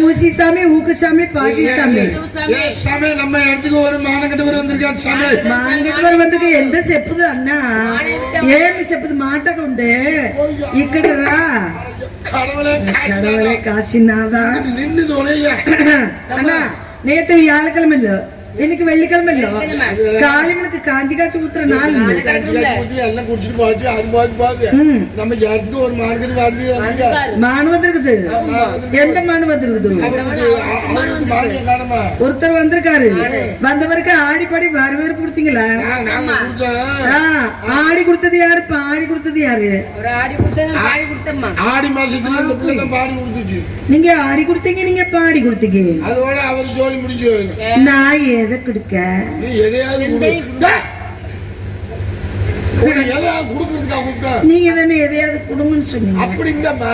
ஊசி சாமி ஊக்கு சாமி பாசி சாமி சாமி நம்ம இடத்துக்கு ஒரு மானக்கட்டவர் வந்திருக்காரு சாமி. மானக்கட்டவர் வந்து எந்த செப்புது அண்ணா ஏமி செப்புது மாட்டக உண்டு இக்கடரா கடவுளே காசினாதா நின்னு தோலையா அண்ணா நேத்து வியாழக்கிழமை இல்ல இன்னைக்கு வெள்ளிக்கிழமை இல்ல காளிமனுக்கு காஞ்சி காய்ச்சி ஊத்துற நாள் எல்லாம் குடிச்சிட்டு போச்சு அது போச்சு நம்ம இடத்துக்கு ஒரு மார்க்கெட் வருது மானு வந்திருக்குது எந்த மானு வந்திருக்குது ஒருத்தர் வந்திருக்காரு வந்தவருக்கு ஆடிப்பாடி வரவேறு கொடுத்தீங்களா ஆடி கொடுத்தது யாரு பாடி கொடுத்தது யாரு ஆடி மாசத்துல இந்த பிள்ளை பாடி கொடுத்துச்சு நீங்க ஆடி கொடுத்தீங்க நீங்க பாடி கொடுத்தீங்க அதோட அவர் சொல்லி முடிச்சு நான் எதை கொடுக்க நீங்க தானே எதையாவது கொடுங்கன்னு சொன்னீங்க. அப்படிங்கம்மா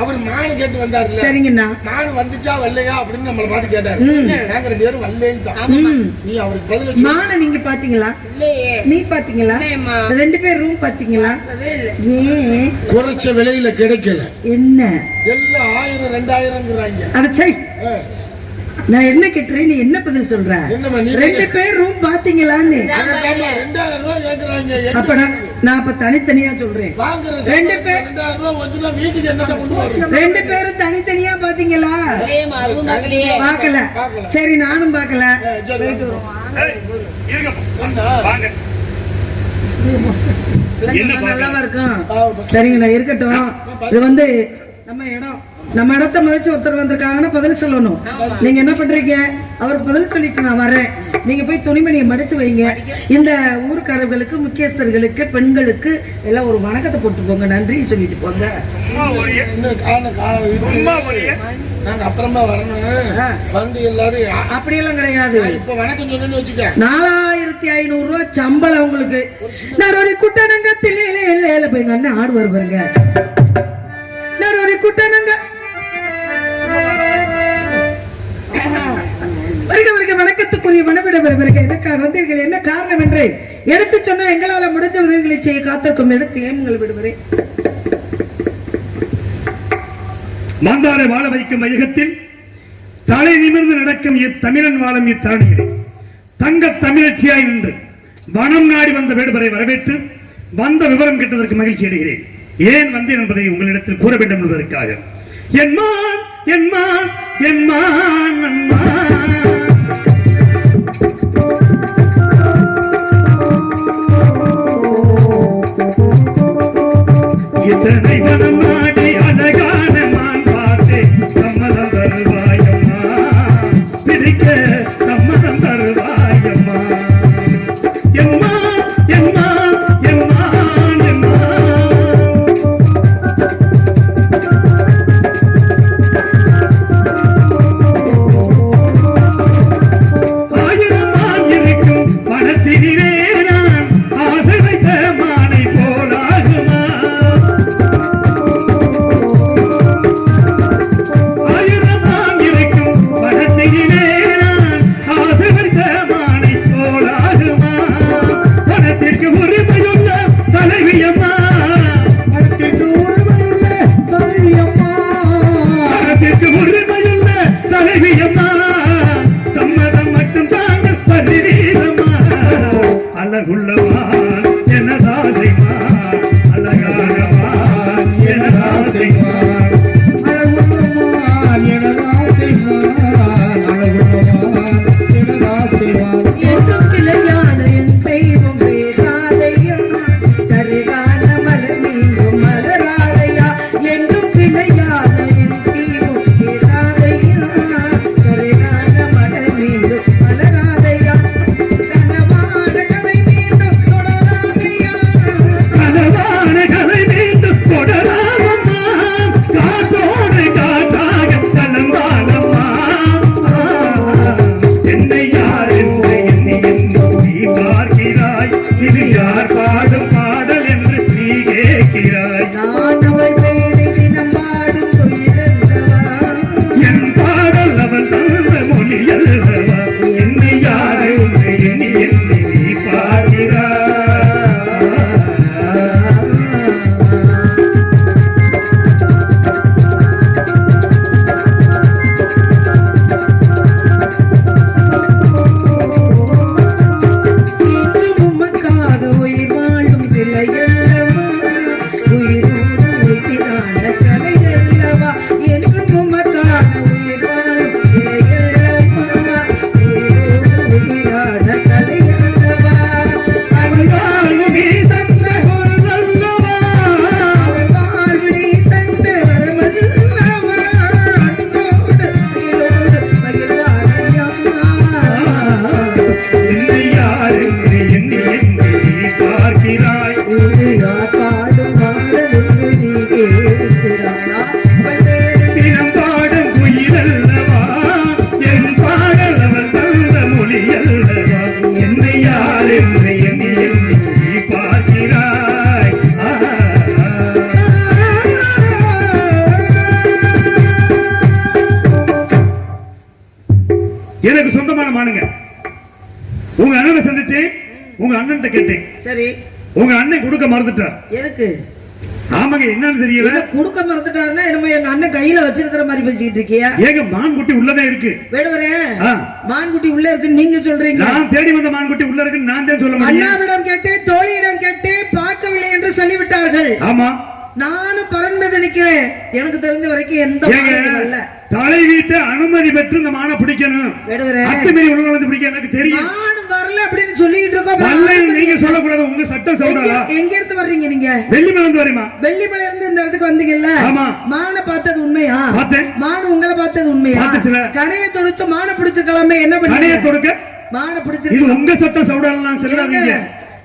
அவர் மானு கேட்டு வந்தாரு. சரிங்கண்ணா. மானு வந்துச்சா வரலையா அப்படின்னு நம்மள பார்த்து கேட்டாரு. நாங்க ரெண்டு பேரும் வரலன்னு. நீ அவருக்கு பதில் மானை நீங்க பாத்தீங்களா? நீ பாத்தீங்களா? ரெண்டு பேர் ரூம் பாத்தீங்களா? ஏன் குறைச்ச விலையில கிடைக்கல? என்ன எல்லாம் 1000 2000ங்கறாங்க. அடச்சை நான் என்ன கேட்றேன் நீ என்ன பதில் சொல்ற? ரெண்டு பேர் ரூம் பாத்தீங்களான்னு. 2000 ரூபாய் கேக்குறாங்க. அப்ப நான் அப்ப தனித்தனியா சொல்றேன். ரெண்டு பேர் 2000 ரூபாய் வச்சுனா வீட்டுக்கு என்னத்த கொண்டு வர? ரெண்டு பேரும் தனித்தனியா பாத்தீங்களா? பார்க்கல. சரி நானும் பார்க்கல. போயிட்டு வரோம். நல்லாவா இருக்கும். சரிங்க நான் இருக்கட்டும். இது வந்து நம்ம இடம் நம்ம இடத்த மதிச்சு ஒருத்தர் வந்திருக்காங்கன்னா பதில் சொல்லணும். நீங்க என்ன பண்றீங்க? அவருக்கு பதில் சொல்லிட்டு நான் வரேன். நீங்க போய் துணிமணியை மடிச்சு வைங்க. இந்த ஊர்க்காரர்களுக்கு முக்கியஸ்தர்களுக்கு பெண்களுக்கு எல்லாம் ஒரு வணக்கத்தை போட்டு போங்க, நன்றி சொல்லிட்டு போங்க. அப்புறமா வரணும் வந்து எல்லாரும் அப்படியெல்லாம் கிடையாது. இப்ப வணக்கம் சொல்லணும்னு வச்சுக்க 4500 ரூபாய் சம்பளம் உங்களுக்கு. நரோடி குட்டனங்கத்தில் போய் எங்க அண்ணன் ஆடுவார் பாருங்க. நரோடி குட்டனங்க வணக்கத்துக்குரிய மனவிட வருவர்கள் எதற்காக வந்தீர்கள், என்ன காரணம் என்று எடுத்து சொன்ன எங்களால் முடிஞ்ச உதவிகளை செய்ய காத்திருக்கும் எடுத்து ஏங்கள் விடுவரே. மாந்தாரை வாழ வைக்கும் மையகத்தில் தலை நிமிர்ந்து நடக்கும் தமிழன் வாழும் இத்தானியில் தங்க தமிழச்சியாய் நின்று வனம் நாடி வந்த வேடுவரை வரவேற்று வந்த விவரம் கேட்டதற்கு மகிழ்ச்சி அடைகிறேன். ஏன் வந்தேன் என்பதை உங்களிடத்தில் கூற வேண்டும் என்பதற்காக. என்மான் என்மான் என்மான் என்மான் இத்தனை மனம் நாடி அழகான மான் பார்த்து சம்மதம் தருவாயம்மா, பிரிக்க சம்மதம் தருவாயம்மா. எம்மா எம்மா எம்மான் எம்மா ஆயிரம் மான் இருக்கும் பணத்தினிலே நான் ஆசை வைத்த மானை போலாகுமா. கலையல்லவா உயிரோடு உயிரான கலையல்லவா என்றும் உமக்கான உயிர் வாழும் கலையல்லவா உயிரோடு உயிரான கலையல்லவா அவள் வாழ்வி தந்த பொருளல்லவா அவள் வாழ்வி தந்த வரமல்லவா அன்போடு உயிரோடு மகிழ்வானையா என்னை யார் என்று எண்ணி எண்ணி பார்க்கிறாய் இது யார் பாடும் பாடல் நீ கேட்கிறாயா தினம் பாடும் குயிலல்லவா என் பாடல் அவள் தந்த மொழி அல்லவா என்னை யார் என்று எண்ணி எண்ணி பார்க்கிறாய் எனக்கு சொந்தமான மானுங்க உங்க அண்ணனை சந்திச்சு உங்க அண்ணன் கேட்டேன் சரி உங்க அண்ணன் கொடுக்க மறந்துட்டார் எதுக்கு ஆமாங்க என்னன்னு தெரியல என்ன குடுக்க மறந்துட்டாருன்னா என்னமோ எங்க அண்ணன் கையில வச்சிருக்கிற மாதிரி பேசிக்கிட்டு இருக்கியா ஏங்க மான்குட்டி உள்ளதான் இருக்கு வேடுவரே ஆ. மான்குட்டி உள்ள இருக்குன்னு நீங்க சொல்றீங்க நான் தேடி வந்த மான்குட்டி உள்ள இருக்குன்னு நான் தான் சொல்ல முடியும் அண்ணாவிடம் கேட்டு தோழியிடம் கேட்டு பார்க்கவில்லை என்று சொல்லிவிட்டார்கள் ஆமா நானும் பரன் மீது நிக்கிறேன் எனக்கு தெரிஞ்ச வரைக்கும் எந்த ஏங்க மானும் இல்ல தலை வீட்டு அனுமதி பெற்று இந்த மானை பிடிக்கணும் வேடுவரே அத்துமீறி உள்ள வந்து பிடிக்க எனக்கு தெரியும் நானும் வரல அப்படின்னு சொல்லிட்டு இருக்கோம் வரலைன்னு நீங்க சொல்லக்கூடாது உங்க சட்டம் சொல்றா எங்க இருந்து வர்றீங்க நீங்க வெள்ளிமலை வந்து வரீமா வெள்ளிமலையில இருந்து இந்த இடத்துக்கு வந்தீங்கல்ல ஆமா. மானை பார்த்தது உண்மையா பார்த்தேன் மான் உங்களை பார்த்தது உண்மையா பார்த்துச்சுல. கணைய தொடுத்து மானை பிடிச்சிருக்கலாமே என்ன கணையை பண்ணீங்க தொடுக்க மானை இது பிடிச்சிருக்கலாம் உங்க சட்டம் சொல்லாதீங்க சொல்லாதீங்க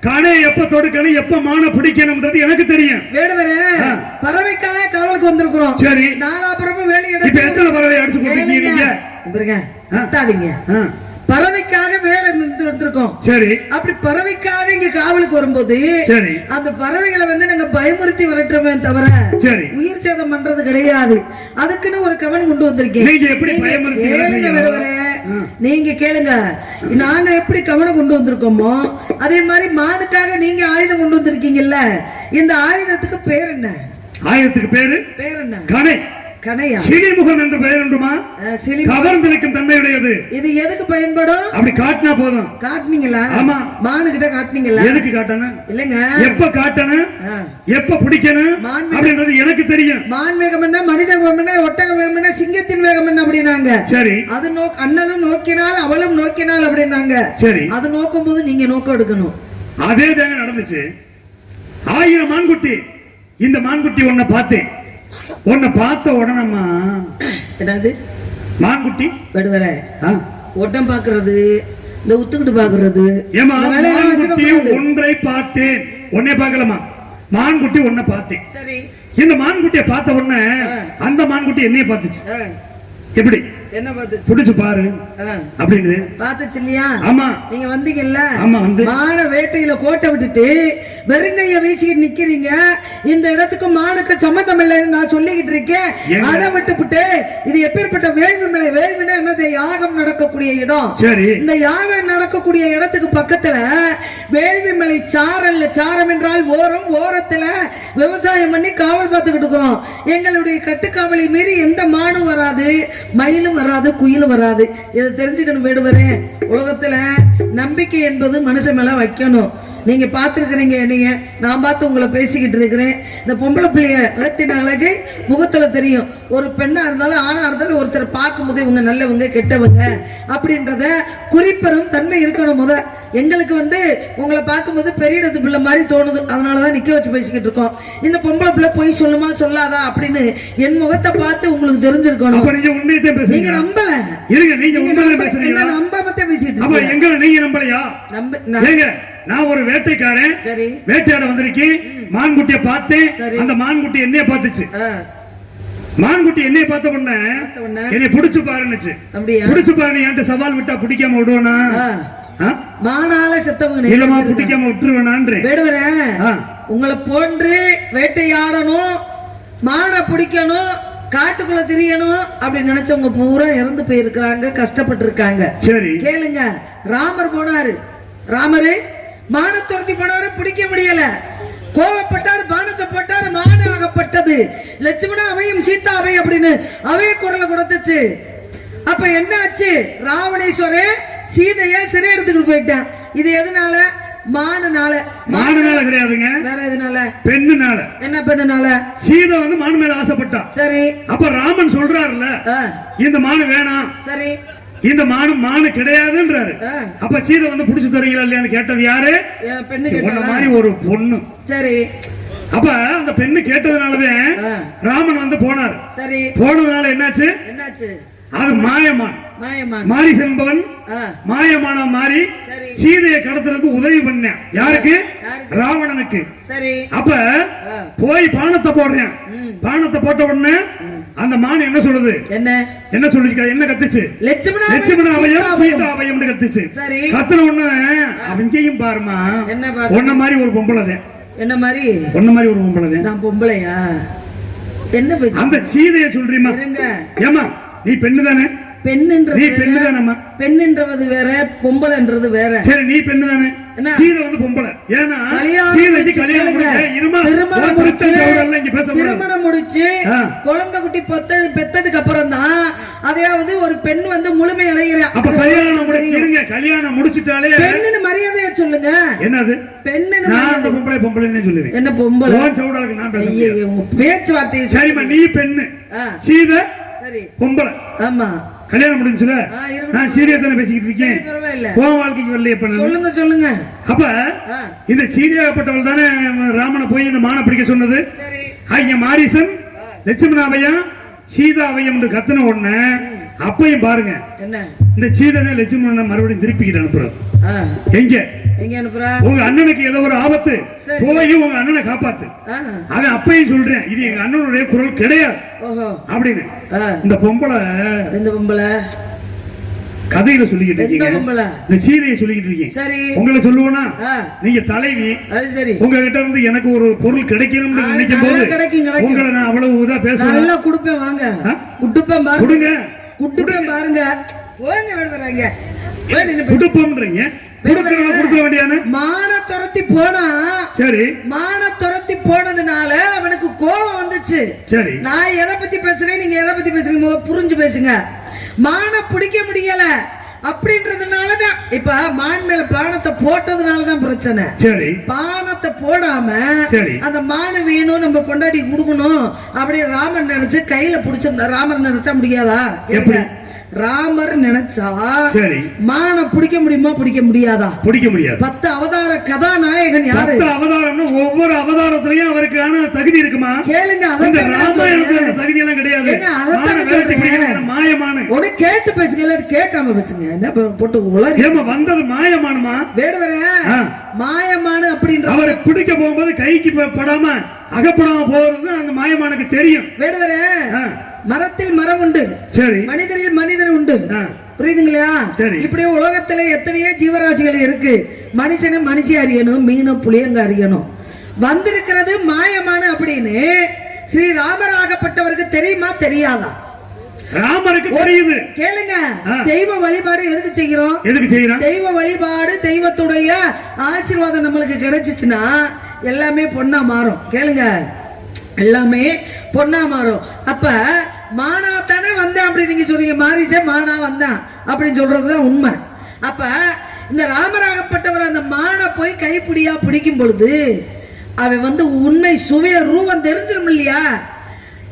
கணையை எப்ப தொடுக்கணும் எப்ப மானை பிடிக்கணும்ன்றது எனக்கு தெரியும் வேடுவரே ஆ. பறவைக்காக காவலுக்கு வந்திருக்கிறோம் சரி நாலாபுரமும் வேலி இப்ப எடுத்து எத்தனை பறவை அடிச்சு போட்டுருக்கீங்க நீங்க பாருங்க கத்தாதீங்க ஆ, பறவைக்காக வேலை வந்திருக்கோம் சரி அப்படி பறவைக்காக இங்க காவலுக்கு வரும்போது சரி அந்த பறவைகளை வந்து நாங்க பயமுறுத்தி விரட்டுறோமே தவிர சரி உயிர் சேதம் பண்றது கிடையாது அதுக்குன்னு ஒரு கவன் கொண்டு வந்திருக்கேன் நீங்க எப்படி நீங்க பயமுறுத்தி கேளுங்க விரட்டுறீங்க? வேடுவரே ஆ. நீங்க கேளுங்க நாங்க எப்படி கவனம் கொண்டு வந்திருக்கோமோ அதே மாதிரி மானுக்காக நீங்க ஆயுதம் கொண்டு வந்திருக்கீங்கல்ல இந்த ஆயுதத்துக்கு பேர் என்ன ஆயிரத்துக்கு பேரு பேர் என்ன கணை கணையா சிறிமுகம் என்று பெயர் உண்டுமா சிலிம் கவர்ந்தளிக்கும் தன்மையுடையது இது எதுக்கு பயன்படும் அப்படி காட்டினா போதும் காட்டுனீங்களா ஆமா. மானு கிட்ட காட்டுனீங்களா எதுக்கு காட்டணும் இல்லங்க எப்ப காட்டணும் ஆ. எப்ப பிடிக்கணும் மான் அப்படின்றது எனக்கு தெரியும் மான் வேகம் என்ன மனித வேகம் என்ன ஒட்டக வேகம் என்ன சிங்கத்தின் வேகம் என்ன அப்படின்னாங்க சரி அது அண்ணனும் நோக்கினால் அவளும் நோக்கினாள் அப்படின்னாங்க சரி அது நோக்கும் போது நீங்க நோக்கம் எடுக்கணும் அதே தாங்க நடந்துச்சு 1000 மான்குட்டி இந்த மான்குட்டி உன்னை பார்த்தேன் உன்னை பார்த்த உடனேம்மா என்னது மான்குட்டி விடுவர ஆ, ஒட்டம் பாக்குறது இந்த உத்துக்கிட்டு பாக்குறது ஏம்மா இந்த வேலையெல்லாம் மான்குட்டி வச்சுக்கக்கூடாது. ஒன்றை பார்த்தேன் உன்னை பார்க்கலாமா மான்குட்டி உன்னை பார்த்தேன் சரி இந்த மான்குட்டியை பார்த்த உடனே ஆ. அந்த மான்குட்டி என்னைய பார்த்துச்சு ஆ, எப்படி என்ன பார்த்துச்சு பிடிச்சு பாரு ஆ, அப்படின்னு பார்த்துச்சு இல்லையா ஆமா நீங்க வந்தீங்கல்ல ஆமா வந்து மான வேட்டையில கோட்டை விட்டுட்டு வெறுங்கைய வீசிக்கிட்டு நிக்கிறீங்க இந்த இடத்துக்கு மானுக்கு சம்பந்தம் இல்லைன்னு நான் சொல்லிக்கிட்டு இருக்கேன் ஏங்க? அதை விட்டுப்புட்டு இது எப்பேற்பட்ட வேள்வி மலை வேள்வினா என்னது யாகம் நடக்கக்கூடிய இடம் சரி இந்த யாகம் நடக்கக்கூடிய இடத்துக்கு பக்கத்துல வேள்வி மலை சாரல்ல சாரம் என்றால் ஓரம் ஓரத்துல விவசாயம் பண்ணி காவல் பார்த்துக்கிட்டு இருக்கிறோம் எங்களுடைய கட்டுக்காவலை மீறி எந்த மானும் வராது மயிலும் வராது குயிலும் வராது இதை தெரிஞ்சுக்கணும் வேடுவரே உலகத்துல நம்பிக்கை என்பது மனுஷன் மேல வைக்கணும் நீங்க பார்த்திருக்கிறீங்க என்னைய நான் பார்த்து உங்களை பேசிக்கிட்டு இருக்கிறேன் இந்த பொம்பளை பிள்ளைய அழத்தின அழகு முகத்துல தெரியும் ஒரு பெண்ணா இருந்தாலும் ஆணா இருந்தாலும் ஒருத்தர் பார்க்கும்போது இவங்க நல்லவங்க கெட்டவங்க அப்படின்றத குறிப்பெறும் தன்மை இருக்கணும் முத எங்களுக்கு வந்து உங்களை பார்க்கும்போது பெரிய இடத்து பிள்ளை மாதிரி தோணுது அதனாலதான் நிக்க வச்சு பேசிக்கிட்டு இருக்கோம் இந்த பொம்பளை பிள்ளை போய் சொல்லுமா சொல்லாதா அப்படின்னு என் முகத்தை பார்த்து உங்களுக்கு தெரிஞ்சிருக்கணும் அப்ப நீங்க உண்மையத்தை நீங்க பேசுறீங்க நம்பல இருங்க நீங்க நீங்க உண்மையில நம்ப- பேசுறீங்களா என்ன நம்பாமத்தே பேசிட்டு அப்ப இருக்கீங்க. எங்க நீங்க நம்பலையா நம்ப ஏங்க நான் ஒரு வேட்டைக்காரன் சரி வேட்டையாட வந்திருக்கேன் மான்குட்டிய பார்த்தேன் சரி. அந்த மான்குட்டி என்னைய பார்த்துச்சு ஆ, மான்குட்டி என்னைய பார்த்த உடனே பார்த்த உடனே என்னை பிடிச்சு பாருன்னுச்சு அப்படியா பிடிச்சு பாரு என்கிட்ட சவால் விட்டா பிடிக்காம விடுவேனா ஆ, ஆ? மானால செத்தவங்க இல்லமா நிறைய பேர் இருக்காங்க. பிடிக்காம விட்டுருவேனான்றேன் வேடுவர ஆ, உங்களை போன்று வேட்டையாடணும் மானை பிடிக்கணும் காட்டுக்குள்ள திரியணும் அப்படி நினைச்சவங்க பூரா இறந்து போயிருக்கிறாங்க கஷ்டப்பட்டு இருக்காங்க சரி கேளுங்க ராமர் போனாரு ராமரு மான துரத்தி போனாரு பிடிக்க முடியல கோவப்பட்டாரு பானத்தை போட்டாரு மான ஆகப்பட்டது லட்சுமணா அவையும் சீதா அவை அப்படின்னு அவைய குரலை கொடுத்துச்சு அப்ப என்ன ஆச்சு ராவணேஸ்வரன் சீதைய சிறை எடுத்துக்கிட்டு போயிட்டான் இது எதனால மானுனால மானுனால கிடையாதுங்க, வேற எதுனால? பெண்ணுனால. என்ன பெண்ணுனால? சீதை வந்து மான் மேல ஆசைப்பட்டா. சரி. அப்ப ராமன் சொல்றாருல்ல, இந்த மானு வேணாம், சரி, இந்த மானு கிடையாதுன்றாரு. அப்ப சீதை வந்து புடிச்சு தரீங்களா இல்லையான்னு கேட்டது யாரு? பெண்ணு உன்ன கேட்டா மாதிரி ஒரு பொண்ணு. சரி. அப்ப அந்த பெண்ணு கேட்டதுனாலதான் ராமன் வந்து போனார். சரி. போனதுனால என்னாச்சு? என்னாச்சு? அது மாயமான். மாயமான் மாரிஸ் என்பவன் மாயமான மாறி சீதையை கடத்துறதுக்கு உதவி பண்ண. யாருக்கு? ராவணனுக்கு. சரி. அப்ப போய் பானத்தை போடுறேன். பானத்தை போட்ட உடனே அந்த மான் என்ன சொல்லுது? என்ன சொல்லிச்சு? என்ன கத்துச்சு? லட்சுமண அபயம் சீதா அபயம் கத்துச்சு. கத்துன உடனே அவங்கேயும் பாருமா, உன்ன மாதிரி ஒரு பொம்பளை. என்ன மாதிரி? உன்ன மாதிரி ஒரு பொம்பளை. நான் பொம்பளையா? என்ன பேச்சு? அந்த சீதையை சொல்றீமா? ஏமா நீ பெண்ணு தானே? பெண்ணுன்றது வேற, பொம்பளைன்றது வேற. சரி, நீ பெண்ணு தானே? சீதை வந்து பொம்பளை. ஏன்னா சீதைக்கு கல்யாணம் திருமணம் முடிச்சு குழந்தை குட்டி பெத்ததுக்கு அப்புறம் தான் அதையாவது ஒரு பெண் வந்து முழுமை அடைகிறா. அப்ப கல்யாணம் முடிச்சிட்டாலே பெண்ணுன்னு மரியாதையா சொல்லுங்க. என்னது பெண்ணுன்னு? பொம்பளை பொம்பளைன்னு சொல்லுவேன். என்ன பொம்பளை? நான் பேசுறேன் பேச்சுவார்த்தை. சரிம்மா, நீ பெண்ணு, சீதை பொம்பளை. ஆமா, கல்யாணம் முடிஞ்சுல. நான் சீதையை தானே பேசிக்கிட்டு இருக்கேன். உன் வாழ்க்கைக்கு வரலையே. சொல்லுங்க சொல்லுங்க. அப்ப இந்த சீதையாகப்பட்டவள் தானே ராமனை போய் இந்த மானை பிடிக்க சொன்னது. ஐயா மாரீசன் லட்சுமணாவையும் சீதாவையும் கத்துன உடனே அப்பையும் பாருங்க, இந்த சீதை லட்சுமணனை மறுபடியும் திருப்பிக்கிட்டு அனுப்புறது. எங்க அனுப்புறா? உங்க அண்ணனுக்கு ஏதோ ஒரு ஆபத்து, போய் உங்க அண்ணனை காப்பாத்து. அவன் அப்பையும் சொல்றேன், இது எங்க அண்ணனுடைய குரல் கிடையாது அப்படின்னு. இந்த பொம்பளை கதையில சொல்லிக்கிட்டு இருக்கீங்க, இந்த சீதையை சொல்லிக்கிட்டு இருக்கீங்க. உங்களை சொல்லுவனா, நீங்க தலைவி, உங்ககிட்ட இருந்து எனக்கு ஒரு பொருள் கிடைக்கணும்னு நினைக்கும் போது உங்களை நான் அவ்வளவு இதா பேசுவேன். நல்லா குடுப்பேன், வாங்க குடுப்பேன் பாருங்க, கொடுங்க குடுப்பேன் பாருங்க. மான துரத்தி போனா, சரி, மான துரத்தி போனதுனால அவனுக்கு கோபம் வந்துச்சு. சரி, நான் எதை பத்தி பேசுறேன், நீங்க எதை பத்தி பேசுறீங்க புரிஞ்சு பேசுங்க. மான பிடிக்க முடியல அப்படின்றதுனாலதான் இப்ப மான் மேல பானத்தை போட்டதுனாலதான் பிரச்சனை. சரி, பானத்தை போடாம அந்த மான வேணும், நம்ம கொண்டாடி கொடுக்கணும் அப்படி ராமன் நினைச்சு கையில பிடிச்சிருந்தா, ராமர் நினைச்சா முடியாதா? ராமர் நினைச்சா மான பிடிக்க முடியுமா? பிடிக்க முடியாதா? பிடிக்க முடியாது. 10 அவதார கதாநாயகன் யாரு? 10 அவதாரம்னா ஒவ்வொரு அவதாரத்திலையும் அவருக்கான தகுதி இருக்குமா? கேளுங்க, தகுதி எல்லாம் கிடையாது. மாயமான உடனே கேட்டு பேசுங்க, கேட்காம பேசுங்க. என்ன போட்டு உலக வந்தது மாயமானுமா? வேடுவர மாயமான அப்படின்ற அவரை பிடிக்க போகும்போது கைக்கு படாம அகப்படாம போறது அந்த மாயமானுக்கு தெரியும். வேடுவர மரத்தில் மரம் உண்டு, சரி, மனிதரில் மனிதன் உண்டு, புரியுதுங்களா? இப்படியே உலகத்துல எத்தனையோ ஜீவராசிகள் இருக்கு. மனுஷனை மனுஷி அறியணும், மீனும் புளியங்க அறியணும். வந்திருக்கிறது மாயமான அப்படின்னு ஸ்ரீ ராமராகப்பட்டவருக்கு தெரியுமா தெரியாதா? ராமருக்கு தெரியுது. கேளுங்க, தெய்வ வழிபாடு எதுக்கு செய்கிறோம்? தெய்வ வழிபாடு, தெய்வத்துடைய ஆசீர்வாதம் நம்மளுக்கு கிடைச்சிச்சுன்னா எல்லாமே பொண்ணா மாறும். கேளுங்க, எல்லாமே பொண்ணா மாறும். அப்ப மானா தானே வந்தான் அப்படி நீங்க சொல்றீங்க, மாரிசே மானா வந்தான் அப்படின்னு சொல்றதுதான் உண்மை. அப்ப இந்த ராமராகப்பட்டவர் அந்த மானை போய் கைப்பிடியா பிடிக்கும் பொழுது அவன் வந்து உண்மை சுவைய ரூபம் தெரிஞ்சிடும் இல்லையா?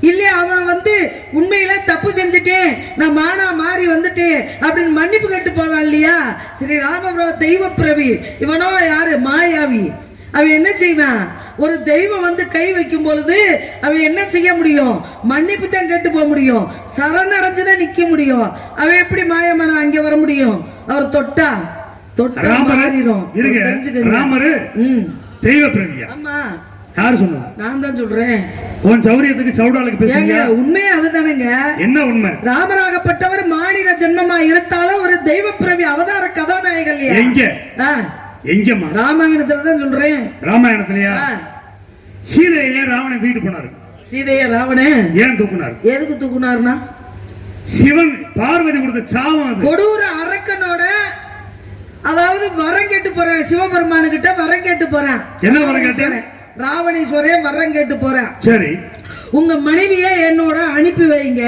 இல்லையா? அவன் வந்து உண்மையில தப்பு செஞ்சுட்டேன், நான் மானா மாறி வந்துட்டேன் அப்படின்னு மன்னிப்பு கேட்டு போவான் இல்லையா? ஸ்ரீ ராம தெய்வ பிரவி, இவனோ யாரு? மாயாவி. அவன் என்ன செய்வான்? ஒரு தெய்வம் வந்து கை வைக்கும் பொழுது அவன் என்ன செய்ய முடியும்? மன்னிப்பு தான் கேட்டு போக முடியும், சரணடைஞ்சுதான் நிக்க முடியும். அவன் எப்படி மாயமான அங்க வர முடியும்? அவர் தொட்டா மாறிடும். ராமரு தெய்வ பிரவியா? ஆமா. யாரு சொன்னா? நான் தான் சொல்றேன். உன் சௌரியத்துக்கு சௌடாலுக்கு பேசுங்க. உண்மையே அதுதானேங்க. என்ன உண்மை? ராமராகப்பட்டவர் மாநில ஜென்மமா எடுத்தாலும் ஒரு தெய்வ பிரவி அவதார கதாநாயகன். எங்க எங்கம்மா? ராமாயணத்துல தான் சொல்றேன். ராமாயணத்திலயா? சீதையை ராவணன் தூக்கிட்டு போனாரு. சீதையை ராவணன் ஏன் தூக்குனார்? எதுக்கு தூக்குனார்னா, சிவன் பார்வதி கொடுத்த சாபம். கொடூர அரக்கனோட, அதாவது வரம் கேட்டு போறேன் சிவபெருமானு கிட்ட, வரம் கேட்டு போறேன். என்ன வரம் கேட்டேன்? ராவணீஸ்வரன் வரம் கேட்டு போறேன். சரி, உங்க மனைவியை என்னோட அனுப்பி வைங்க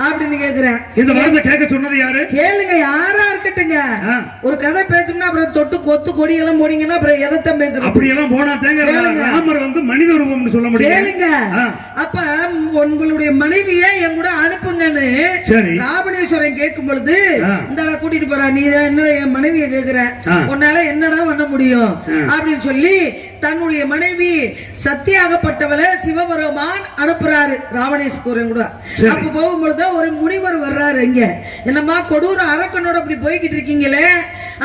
அப்படின்னு கேக்குறேன். இந்த வார்த்தை கேட்க சொன்னது யாரு? கேளுங்க, யாரா இருக்கட்டுங்க. ஒரு கதை பேசணும்னா அப்புறம் தொட்டு கொத்து கொடி எல்லாம் போனீங்கன்னா அப்புறம் எதைத்தான் பேசுறது? அப்படி எல்லாம் போனா தேங்க ராமர் வந்து மனித ரூபம்னு சொல்ல முடியும். கேளுங்க, அப்ப உங்களுடைய மனைவியை என் கூட அனுப்புங்கன்னு ராவணேஸ்வரன் கேட்கும் பொழுது, இந்த கூட்டிட்டு போறா, நீ என்ன என் மனைவியை கேக்குற, உன்னால என்னடா பண்ண முடியும் அப்படின்னு சொல்லி தன்னுடைய மனைவி சத்தியாகப்பட்டவளை சிவபெருமான் அனுப்புறாரு ராவணேஸ்வரன் கூட. அப்ப போகும்பொழுது ஒரு முனிவர் வர்றாரு. இங்க என்னமா கொடூர அரக்கனோட அப்படி போய்கிட்டு இருக்கீங்களே,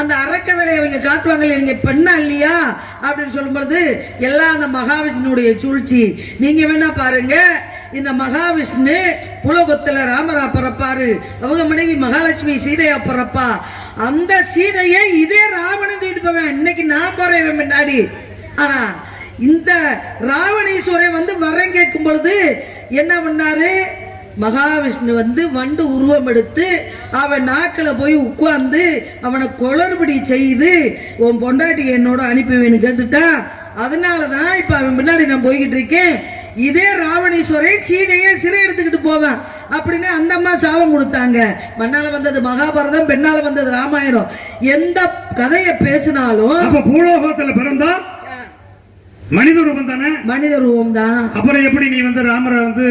அந்த அரக்க வேலையை அவங்க காட்டுவாங்களே, நீங்க பெண்ணா இல்லையா அப்படின்னு சொல்லும் பொழுது, எல்லாம் அந்த மகாவிஷ்ணுடைய சூழ்ச்சி. நீங்க வேணா பாருங்க, இந்த மகாவிஷ்ணு புலோகத்துல ராமரா பிறப்பாரு, அவங்க மனைவி மகாலட்சுமி சீதையா பிறப்பா. அந்த சீதையை இதே ராவணன் தூக்கிட்டு போவேன், இன்னைக்கு நான் போறேன் முன்னாடி. ஆனா இந்த ராவணேஸ்வரன் வந்து வரம் கேட்கும் பொழுது என்ன பண்ணாரு, மகாவிஷ்ணு வந்து வண்டு உருவம் எடுத்து அவன் நாக்கில போய் உட்கார்ந்து அவனை குளறுபடி செய்து உன் பொண்டாட்டி என்னோட அனுப்பிவேன்னு கேட்டுட்டான். அதனாலதான் இப்ப அவன் பின்னாடி நான் போய்கிட்டு இருக்கேன். இதே ராவணேஸ்வரன் சீதையை சிறை எடுத்துக்கிட்டு போவேன் அப்படின்னு அந்த அம்மா சாபம் கொடுத்தாங்க. மண்ணால வந்தது மகாபாரதம், பெண்ணால வந்தது ராமாயணம். எந்த கதையை பேசினாலும் பூலோகத்துல பிறந்தா மனித ரூபம் தானே? மனித ரூபம் தான். அப்புறம் எப்படி நீ வந்து ராமரை வந்து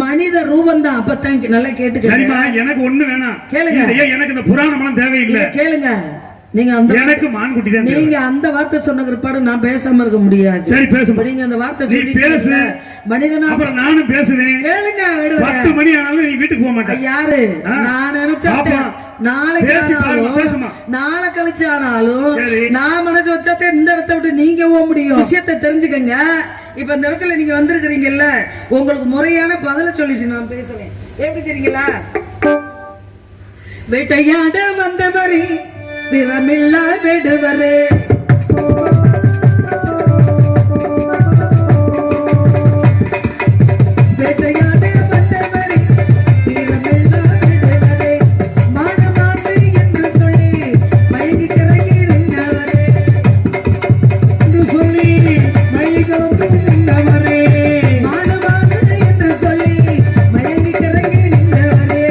மனித ரூபம் தான்? அப்பதான் நல்லா கேட்டு சரிமா, எனக்கு ஒண்ணு வேணாம். கேளுங்க, எனக்கு இந்த புராணம் தேவையில்லை. கேளுங்க, நீங்க அந்த எனக்கு மான்குட்டி தான். நீங்க அந்த வார்த்தை சொன்ன பிற்பாடு நான் பேசாம இருக்க முடியாது. சரி பேசுங்க. நீங்க அந்த வார்த்தை சொல்லி பேசு. மனிதனா அப்புறம் நானும் பேசுவேன். கேளுங்க, 10 மணி ஆனாலும் நீ வீட்டுக்கு போக மாட்டே. யாரு? நான் நினைச்சேன் நாளைக்கு ஆனாலும் நாளை கழிச்சு ஆனாலும் நான் மனசு வச்சாத்தே இந்த இடத்த விட்டு நீங்க போக முடியும். விஷயத்தை தெரிஞ்சுக்கங்க. இப்ப இந்த இடத்துல நீங்க வந்திருக்கிறீங்கல்ல, உங்களுக்கு முறையான பதில சொல்லிட்டு நான் பேசுறேன். எப்படி தெரியுங்களா? வேட்டையாட வந்தவரே விரமில்லா விடுவரே, வேட்டையாட வந்தவரே விரமில்லா விடுவரே, மானமாட்டு என்று சொல்லி மயங்கி கிறங்கி நின்றவரே, என்று சொல்லி மயங்கி நின்றவரே, மானமாட்டு என்று சொல்லி மயங்கி கிறங்கி நின்றவரே,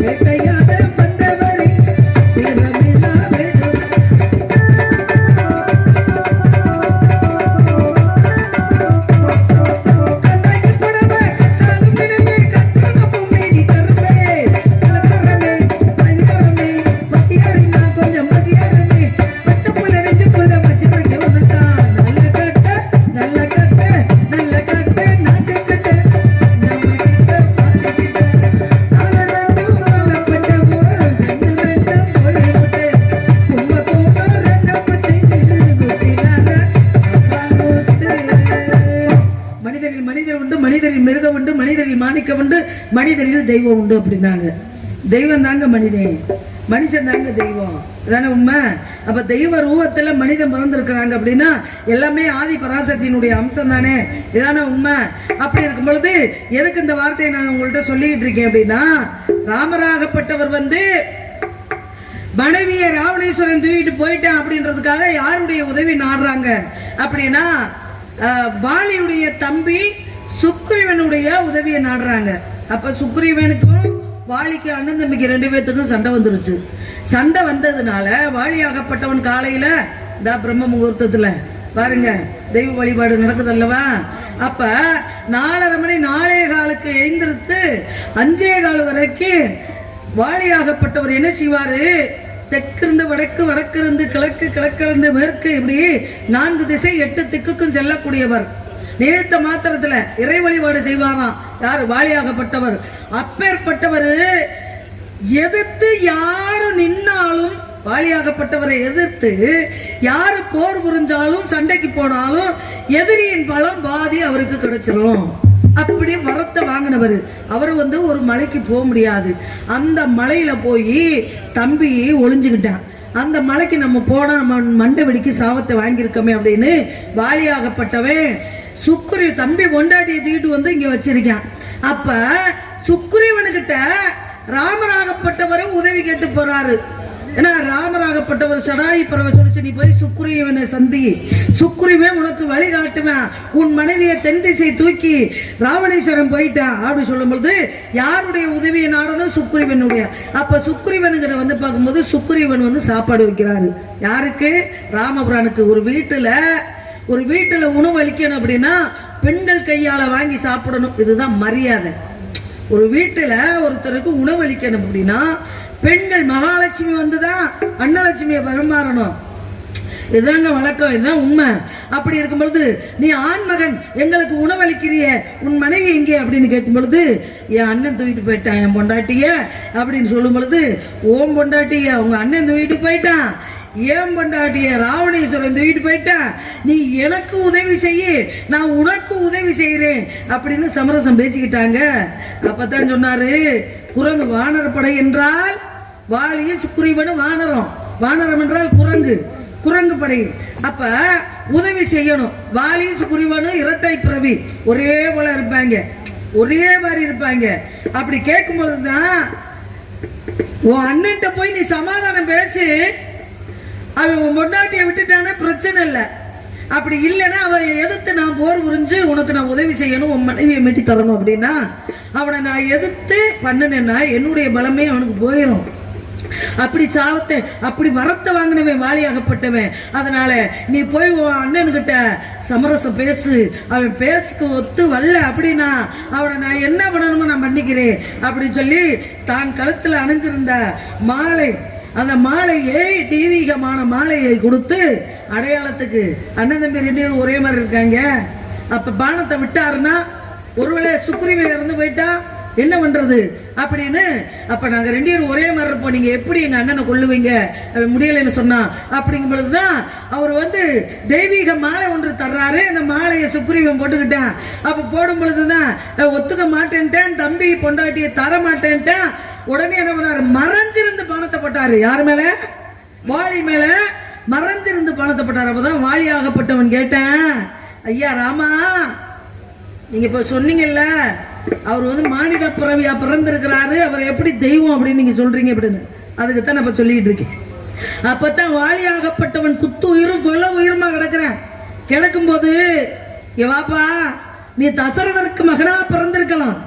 வேட்டையாட வந்தவரே விரமில்லா மனிதரில் தெய்வம் உண்டு அப்படின்னாங்க. தெய்வம் தாங்க மனிதன், மனுஷன் தாங்க தெய்வம். இதானே உண்மை? அப்ப தெய்வ ரூபத்துல மனிதன் பிறந்திருக்கிறாங்க அப்படின்னா எல்லாமே ஆதி பராசக்தியினுடைய அம்சம் தானே. இதானே உண்மை? அப்படி இருக்கும் பொழுது எதுக்கு இந்த வார்த்தையை நான் உங்கள்கிட்ட சொல்லிட்டு இருக்கேன் அப்படின்னா, ராமராகப்பட்டவர் வந்து மனைவியை ராவணேஸ்வரன் தூக்கிட்டு போயிட்டேன் அப்படின்றதுக்காக யாருடைய உதவி நாடுறாங்க அப்படின்னா, வாலியுடைய தம்பி சுக்ரீவனுடைய உதவியை நாடுறாங்க. அப்ப சுக்ரீவனுக்கும் வாலிக்கு அண்ணன் தம்பிக்கு 2 பேத்துக்கும் சண்டை வந்துருச்சு. சண்டை வந்ததுனால வாலியாகப்பட்டவன் காலையில பிரம்ம முகூர்த்தத்துல பாருங்க தெய்வ வழிபாடு நடக்குது அல்லவா, அப்ப 4:30 மணி 4:15 எழுந்திருத்து 5:15 வரைக்கும் வாலியாகப்பட்டவர் என்ன செய்வாரு, தெற்கிருந்து வடக்கு, வடக்கிருந்து கிழக்கு, கிழக்கிருந்து மேற்கு, இப்படி 4 திசை 8 திக்குக்கும் செல்லக்கூடியவர். நினைத்த மாத்திரத்துல இறை வழிபாடு செய்வாராம். யாரு? வாலியாகப்பட்டவர். அப்பேற்பட்டவர் எதிர்த்து யாரு நின்னாலும், வாலியாகப்பட்டவரை எதிர்த்து யாரு போர் புரிஞ்சாலும் சண்டைக்கு போனாலும் எதிரியின் பலம் பாதி அவருக்கு கிடைச்சிடும். அப்படி வரத்தை வாங்கினவர். அவர் வந்து ஒரு மலைக்கு போக முடியாது. அந்த மலையில போய் தம்பி ஒளிஞ்சுக்கிட்டான். அந்த மலைக்கு நம்ம போனா நம்ம மண்டை வெடிக்கு சாபத்தை வாங்கியிருக்கோமே அப்படின்னு வாலியாகப்பட்டவன் சுக்ரீவ தம்பி பொண்டாட்டியை தூக்கிட்டு வந்து இங்க வச்சிருக்கான். அப்ப சுக்ரீவனுக்கிட்ட ராமராகப்பட்டவரும் உதவி கேட்டு போறாரு. ஏன்னா ராமராகப்பட்டவர் சடாயி பறவை சொல்லிச்சு, நீ போய் சுக்ரீவனை சந்தி, சுக்ரீவன் உனக்கு வழிகாட்டுவேன், உன் மனைவியை தென் திசை தூக்கி ராவணேஸ்வரம் போயிட்டான் அப்படி சொல்லும் பொழுது யாருடைய உதவியை நாடணும்? சுக்ரீவனுடைய. அப்ப சுக்ரீவனுங்கிட்ட வந்து பார்க்கும்போது சுக்ரீவன் வந்து சாப்பாடு வைக்கிறாரு. யாருக்கு? ராமபுரானுக்கு. ஒரு வீட்டுல உணவு அளிக்கணும் அப்படின்னா பெண்கள் கையால வாங்கி சாப்பிடணும். இதுதான் மரியாதை. ஒரு வீட்டுல ஒருத்தருக்கு உணவு அளிக்கணும் அப்படின்னா பெண்கள், மகாலட்சுமி வந்துதான் அன்னலட்சுமியை பரிமாறணும். இதுதாங்க வழக்கம், இதுதான் உண்மை. அப்படி இருக்கும் பொழுது நீ ஆண்மகன் எங்களுக்கு உணவளிக்கிறிய, உன் மனைவி எங்கே அப்படின்னு கேட்கும் பொழுது என் அண்ணன் தூக்கிட்டு போயிட்டான் என் பொண்டாட்டிய அப்படின்னு சொல்லும் பொழுது, ஓம் பொண்டாட்டிய உங்க அண்ணன் தூக்கிட்டு போயிட்டான், ஏன் பொண்டாட்டிய ராவணேஸ்வரன் தூக்கிட்டு போயிட்டான், நீ எனக்கு உதவி செய்ய நான் உனக்கு உதவி செய்யறேன் அப்படின்னு சமரசம் பேசிக்கிட்டாங்க. அப்பதான் சொன்னாரு, குரங்கு வானரப்படை என்றால் வாலிய சுக்ரீவனும் வானரம், வானரம் என்றால் குரங்கு, குரங்கு படை. அப்ப உதவி செய்யணும். வாலி சுக்ரீவனும் இரட்டை பிறவி, ஒரே போல இருப்பாங்க, ஒரே மாதிரி இருப்பாங்க. அப்படி கேட்கும் பொழுதுதான் உன் அண்ணன்ட்ட போய் நீ சமாதானம் பேசி அவன் உன் பொண்டாட்டியை விட்டுட்டானா பிரச்சனை இல்லை, அப்படி இல்லைன்னா அவரை எதிர்த்து நான் போர் புரிஞ்சு உனக்கு நான் உதவி செய்யணும், உன் மனைவியை மீட்டி தரணும் அப்படின்னா அவனை நான் எதிர்த்து பண்ணினேன்னா என்னுடைய பலமே அவனுக்கு போயிடும். அப்படி சாவத்தை அப்படி வரத்தை வாங்கினவன் வாலியாகப்பட்டவன். அதனால நீ போய் உன் அண்ணன்கிட்ட சமரசம் பேசு, அவன் பேசுக்கு ஒத்து வரல அப்படின்னா அவனை நான் என்ன பண்ணணுமோ நான் பண்ணிக்கிறேன் அப்படின்னு சொல்லி தான் கழுத்துல அணிஞ்சிருந்த மாலை, அந்த மாலையை தெய்வீகமான மாலையை கொடுத்து அடையாளத்துக்கு, அண்ணன் தம்பி ரெண்டு பேரும் ஒரே மாதிரி இருக்காங்க. அப்ப பானத்தை விட்டாருன்னா ஒருவேளை சுக்ரீவன் இறந்து போயிட்டா என்ன பண்றது அப்படின்னு, அப்ப நாங்க ரெண்டு பேரும் ஒரே மாதிரி இருப்போம், நீங்க எப்படி எங்க அண்ணனை கொல்லுவீங்க முடியலன்னு சொன்னா அப்படிங்கும் பொழுதுதான் அவர் வந்து தெய்வீக மாலை ஒன்று தர்றாரு. அந்த மாலையை சுக்ரீவன் போட்டுக்கிட்டான். அப்ப போடும் பொழுதுதான் ஒத்துக்க மாட்டேன்ட்டேன், தம்பி பொண்டாட்டியை தர மாட்டேன்ட்டேன். உடனே என்ன பண்ணாரு, மறைஞ்சிருந்து பணத்தை போட்டாரு. யார் மேல? வாலி மேல மறைஞ்சிருந்து பணத்தை போட்டாரு. அப்பதான் வாலியாகப்பட்டவன் கேட்டேன், ஐயா ராமா, நீங்க இப்ப சொன்னீங்கல்ல அவர் வந்து மானிட பிறவியா பிறந்திருக்கிறாரு, அவர் எப்படி தெய்வம் அப்படின்னு நீங்க சொல்றீங்க அப்படின்னு, அதுக்குத்தான் நான் சொல்லிட்டு இருக்கேன். அப்பதான் வாலியாகப்பட்டவன் குத்து உயிரும் கொல்ல உயிருமா கிடக்குறேன். கிடக்கும் போது வாப்பா, நீ தசரதனுக்கு மகனா பிறந்திருக்கலாம்,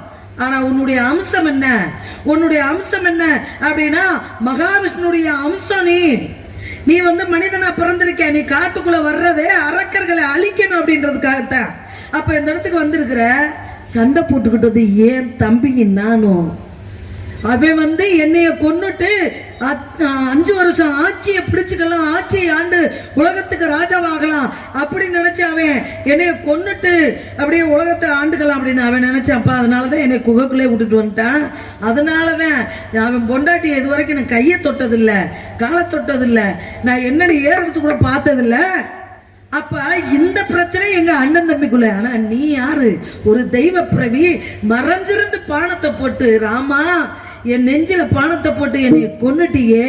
ஆனா உன்னுடைய அம்சம் என்ன? உன்னுடைய அம்சம் என்ன அப்படின்னா மகாவிஷ்ணுடைய அம்சம். நீ வந்து மனிதனா பிறந்திருக்க, நீ காட்டுக்குள்ள வர்றதே அரக்கர்களை அழிக்கணும் அப்படின்றதுக்காகத்தான். அப்ப இந்த இடத்துக்கு வந்திருக்கிற, சண்டை போட்டுக்கிட்டது ஏன் தம்பியும் நானும். அவன் வந்து என்னைய கொன்னுட்டு 5 வருஷம் ஆட்சியை பிடிச்சுக்கலாம், ஆட்சியை ஆண்டு உலகத்துக்கு ராஜாவாகலாம் அப்படின்னு நினைச்சு அவன் என்னைய கொன்னுட்டு அப்படியே உலகத்தை ஆண்டுக்கலாம் அப்படின்னு அவன் நினைச்சான்ப்பா. அதனாலதான் என்னை குகைக்குள்ளே விட்டுட்டு வந்துட்டான். அதனாலதான் அவன் பொண்டாட்டி இது வரைக்கும் நான் கையை தொட்டதில்லை, காலை தொட்டதில்லை, நான் என்னன்னு ஏறது கூட பார்த்ததில்லை. அப்ப இந்த பிரச்சனை எங்க அண்ணன் தம்பிக்குள்ள. ஆனா நீ யாரு? ஒரு தெய்வ பிறவி, மறைஞ்சிருந்து பானத்தை போட்டு, ராமா என் நெஞ்சில பானத்தை போட்டு என்னை கொன்னுட்டியே,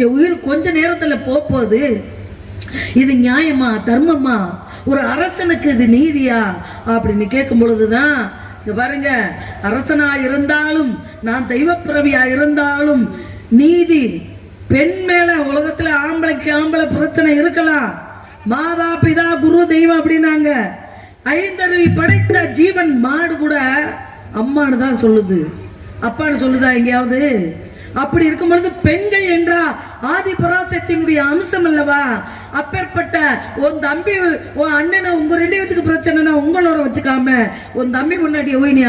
என் உயிர் கொஞ்ச நேரத்துல போகுது, இது நியாயமா தர்மமா? ஒரு அரசனுக்கு இது நீதியா அப்படின்னு கேட்கும் பொழுதுதான் இங்க பாருங்க, அரசனா இருந்தாலும் நான் தெய்வ பிறவியா இருந்தாலும் நீதி பெண் மேல உலகத்துல ஆம்பளைக்கு ஆம்பளை பிரச்சனை இருக்கலாம், மாதா பிதா குரு தெய்வம் அப்படின்னாங்க. 5 அறிவை படைத்த ஜீவன் மாடு கூட அம்மானு தான் சொல்லுது, அப்பான்னு சொல்லுதா எங்கேயாவது? அப்படி இருக்கும் பொழுது பெண்கள் என்றா ஆதி பராசக்தியினுடைய அம்சம் அல்லவா? அப்பேற்பட்ட உன் தம்பி உன் அண்ணனை உங்க 2 பேத்துக்கு பிரச்சனைனா உங்களோட வச்சுக்காம உன் தம்பி முன்னாடியே போய் நீ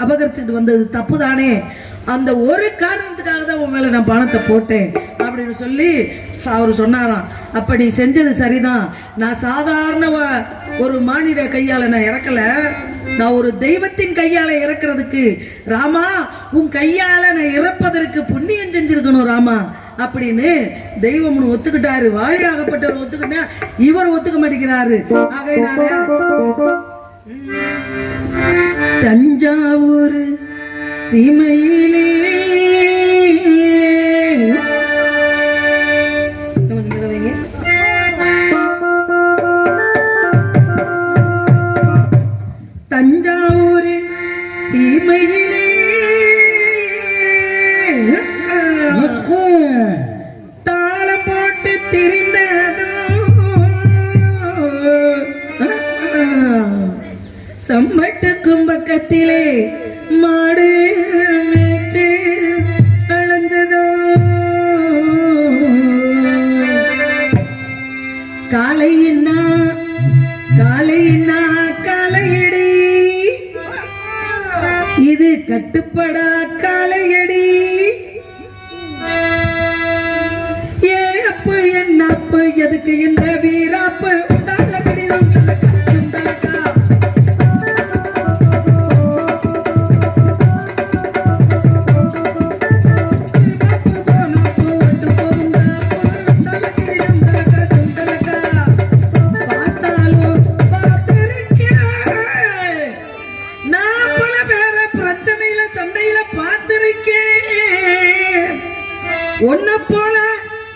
அபகரிச்சுட்டு வந்தது தப்பு தானே? அந்த ஒரு காரணத்துக்காக தான் உன் மேல நான் பணத்தை போட்டேன் அப்படின்னு சொல்லி அவர் சொன்னாராம். அப்ப நீ செஞ்சது சரிதான், நான் சாதாரண ஒரு மானிட கையால நான் இறக்கல, நான் ஒரு தெய்வத்தின் கையால இறக்குறதுக்கு, ராமா உன் கையால நான் இறப்பதற்கு புண்ணியம் செஞ்சிருக்கணும் ராமா அப்படின்னு தெய்வம்னு ஒத்துக்கிட்டாரு. வாலியாகப்பட்டவர் ஒத்துக்கிட்டா, இவர் ஒத்துக்க மாட்டேங்கிறாரு. ஆகையினால தஞ்சாவூர் சீமையிலே தஞ்சாவூர் சீமையிலே தா சம்பட்டுக்கும் பக்கத்திலே மாடு மேய்ச்சு அலைஞ்சதோ காளையின்னா காளையடி இது கட்டுப்படா காளையடி ஏப்பு என்னப்பு எதுக்கு இந்த வீராப்பு உண்டால பிடிவும் தலக்கா உன்ன போல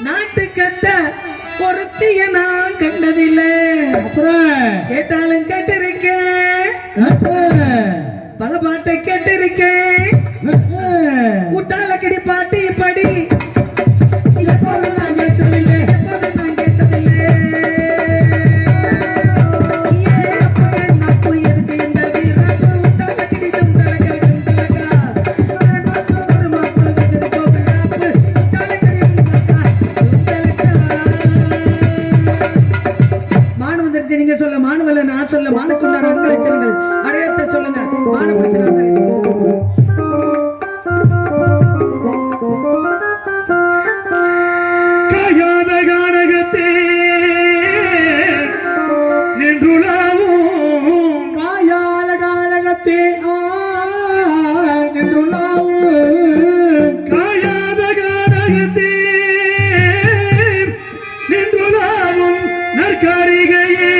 நாட்டு கட்ட பொருத்திய நான் கண்டதில்லை. அப்புறம் கேட்டாலும் கேட்டிருக்கேன், பல பாட்டை கேட்டிருக்கேன். குட்டாலக்கடி பாட்டி படி எப்போது நான் கேட்டதில்லை, எப்போது நான் கேட்டதில்லை. எதுக்கு இந்த வீரப்பு உட்டாலக்கடி நீங்க சொல்ல மானுவல்ல, நான் சொல்ல மானுக்குண்டான அங்க லட்சணங்கள் அடையாளத்தை சொல்லுங்க. மானு பிடிச்ச காயாத கானகத்தே நின்றுளாவும், காயால காலகத்தே நின்றுள்ளாவும், காயாத கானகத்தே நின்றுளாவும் நற்காரிகையே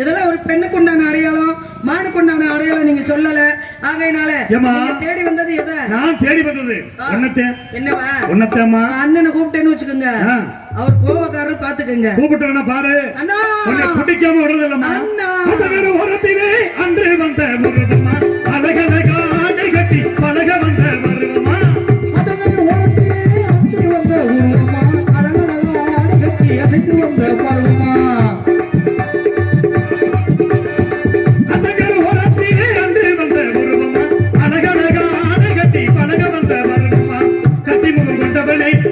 இதெல்லாம் ஒரு பெண்ணுக்கு உண்டான அடையாளம், மானுக்கு உண்டான அடையாளம் நீங்க சொல்லல. ஆகையினால நீங்க தேடி வந்தது எதை? நான் தேடி வந்தது உன்னத்தை. என்னவா? உன்னத்தேம்மா. அண்ணனை கூப்பிட்டேன்னு வச்சுக்கோங்க, அவர் கோவக்காரர் பாத்துக்கங்க. கூப்பிட்டவன பாரு, அண்ணா உன்னை பிடிக்காம விடுறது இல்லம்மா. அண்ணா அந்த வேற ஓரத்திலே அன்று வந்த முருகம்மா, அழகழகாக கட்டி பழக வந்த வருவமா. அந்த வேற ஓரத்திலே அன்று வந்த முருகம்மா, அழகழகாக கட்டி அசைத்து வந்த வருவமா.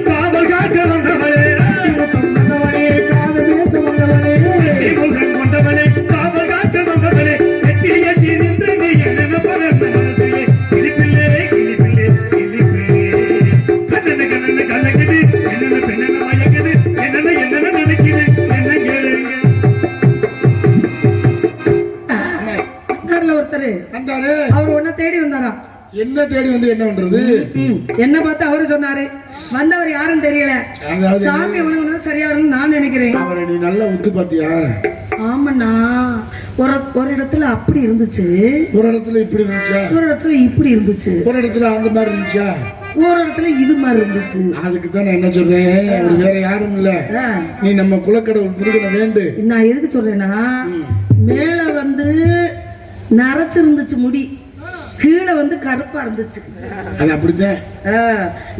காவல் காக்க வந்தவளே என்ன தேடி வந்து என்ன பண்றது? என்ன பார்த்து அவரு சொன்னாரு, வந்தவர் யாருன்னு தெரியல, அதாவது சாமி உணவு சரியா இருக்குன்னு நான் நினைக்கிறேன். அவரை நீ நல்லா உத்து பாத்தியா? ஆமாண்ணா, ஒரு இடத்துல அப்படி இருந்துச்சு, ஒரு இடத்துல இப்படி இருந்துச்சா, ஒரு இடத்துல இப்படி இருந்துச்சு, ஒரு இடத்துல அந்த மாதிரி இருந்துச்சா, ஒரு இடத்துல இது மாதிரி இருந்துச்சு. அதுக்கு தான் நான் என்ன சொல்றேன், அவர் வேற யாரும் இல்ல, நீ நம்ம குலக்கடவுள் முருகனை வேண்டு. நான் எதுக்கு சொல்றேன்னா, மேல வந்து நரைச்சு இருந்துச்சு முடி, கீழே வந்து கருப்பா இருந்துச்சு. அது அப்படித்தான்.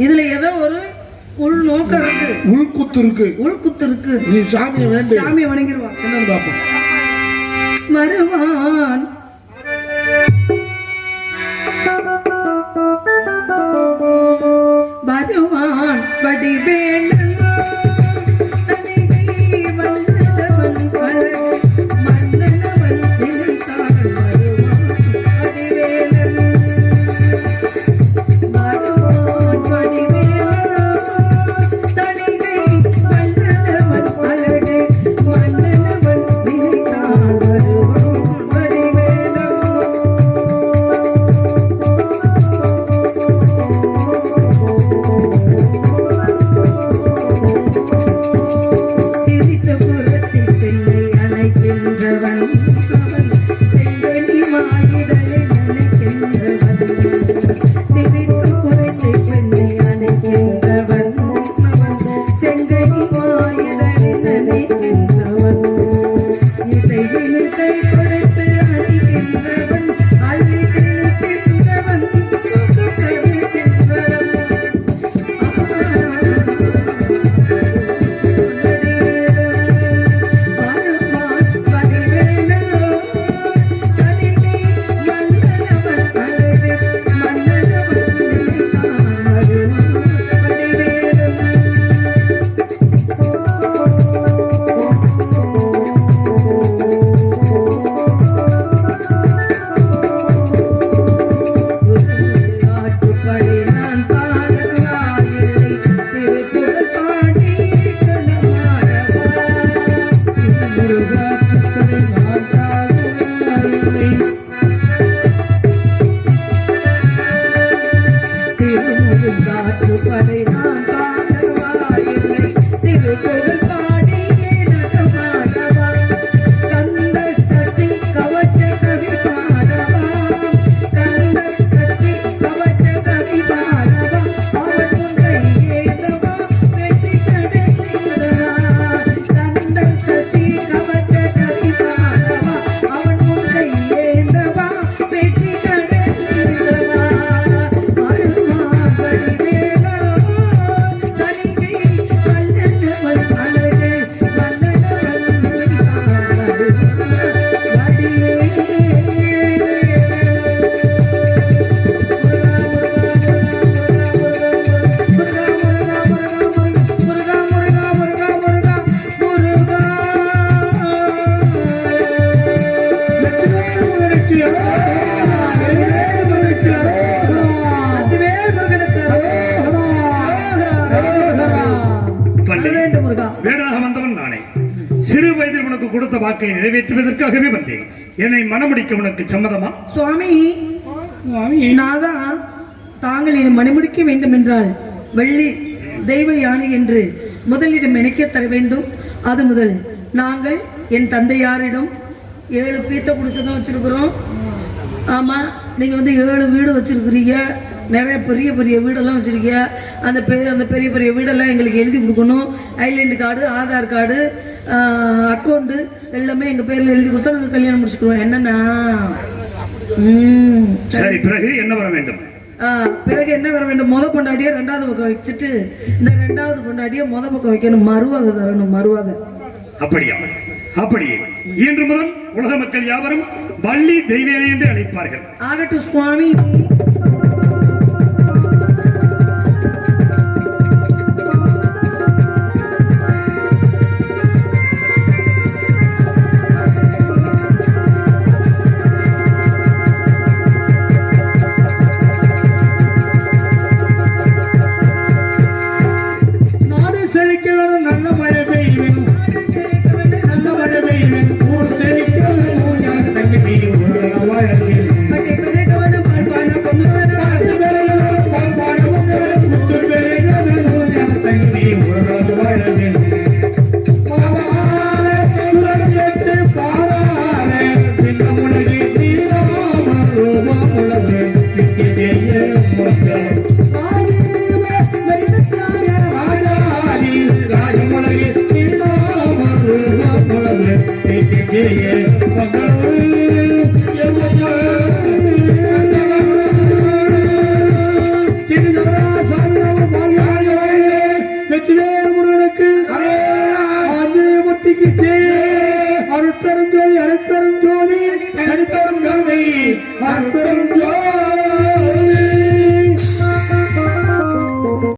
இதுல ஏதோ ஒரு உள் நோக்கம் இருக்கு, உள்குத்து இருக்கு, உள்குத்து இருக்கு. நீ சாமியை வேண்டு, சாமியை வணங்கிடுவான். என்னன்னு பாப்போம். வருவான் வருவான் வடிவேலன் சிறு வயதில் உனக்கு கொடுத்த வாக்கை நிறைவேற்றுவதற்காகவே வந்தேன். என்னை மணமுடிக்க உனக்கு சம்மதமா? சுவாமி, நாதான் தாங்கள் என்னை மணமுடிக்க வேண்டும் என்றால் வெள்ளி தெய்வ யானை என்று முதலிடம் நினைக்க தர வேண்டும். அது முதல் நாங்கள் என் தந்தையாரிடம் 7 பீத்த குடிசைதான் வச்சிருக்கிறோம். ஆமா, நீங்க வந்து 7 வீடு வச்சிருக்கிறீங்க, நிறைய பெரிய பெரிய வீடெல்லாம் வச்சிருக்கீங்க. அந்த பெரிய பெரிய வீடெல்லாம் எங்களுக்கு எழுதி கொடுக்கணும். Identity card, Aadhaar card, account எல்லாமே எங்க பேர்ல எழுதி கொடுத்தா நாங்க கல்யாணம் முடிச்சுக்கிறோம். என்னன்னா சரி, பிறகு என்ன வர வேண்டும்? பிறகு என்ன வர வேண்டும்? முத பொண்டாட்டிய 2வது பக்கம் வச்சுட்டு இந்த 2வது பொண்டாட்டிய முத பக்கம் வைக்கணும். மறுவாதை தரணும், மறுவாதை. அப்படியா? அப்படியே இன்று முதல் உலக மக்கள் யாவரும் வள்ளி தெய்வேனை என்று அழைப்பார்கள். ஆகட்டும் சுவாமி. முருகனுக்கு ஆஞ்சநேயமூர்த்திக்கு அருட்பெரும் ஜோதி அருட்பெரும் ஜோதி அருட்பெரும் கருணை அருட்பெரும் ஜோதி